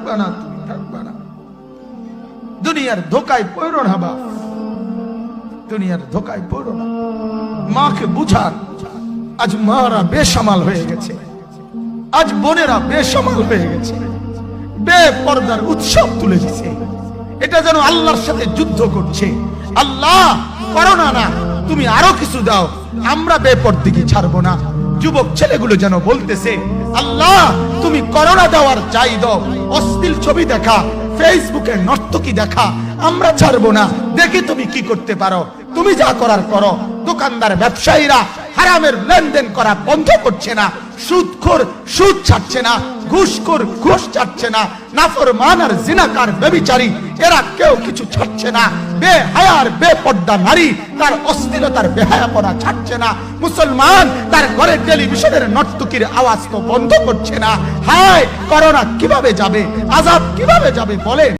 থাকবা না, তুমি থাকবা না। দুনিয়ার ধোকায় পড়ো না বাপ, দুনিয়ার ধোকায় পড়ো না। মাকে বুঝান। আজ মারা বেসামাল হয়ে গেছে, আজ বোনেরা বেসামাল হয়ে গেছে, বেপরদার উৎসব তুলে দিছে। এটা যেন আল্লাহর সাথে যুদ্ধ করছে। আল্লাহ করোনা না, তুমি আরো কিছু দাও, আমরা বেপরদিকে ছাড়বো না। যুবক ছেলেগুলো যেন বলতেছে, আল্লাহ তুমি করোনা দেওয়ার চাই দাও। অশ্লীল ছবি দেখা, ফেসবুকে নর্তকী দেখা আমরা ছাড়বো না। দেখি তুমি কি করতে পারো, তুমি যা করার করো। দোকানদার ব্যবসায়ীরা হারামের লেনদেন করা বন্ধ করছে না, সুদখোর সুদ ছাড়ছে না, ঘুষখোর ঘুষ ছাড়ছে না, নাফরমান আর জিনাকার ব্যভিচারী এরা কেউ কিছু ছাড়ছে না। বেহায়ার বেপর্দা নারী তার অশ্লীলতার বেহায়াপনা ছাড়ছে না। মুসলমান তার ঘরে টেলিভিশনের নর্তকীর আওয়াজ তো বন্ধ করছে না। হায় করোনা কিভাবে যাবে, আযাব কিভাবে যাবে বলে।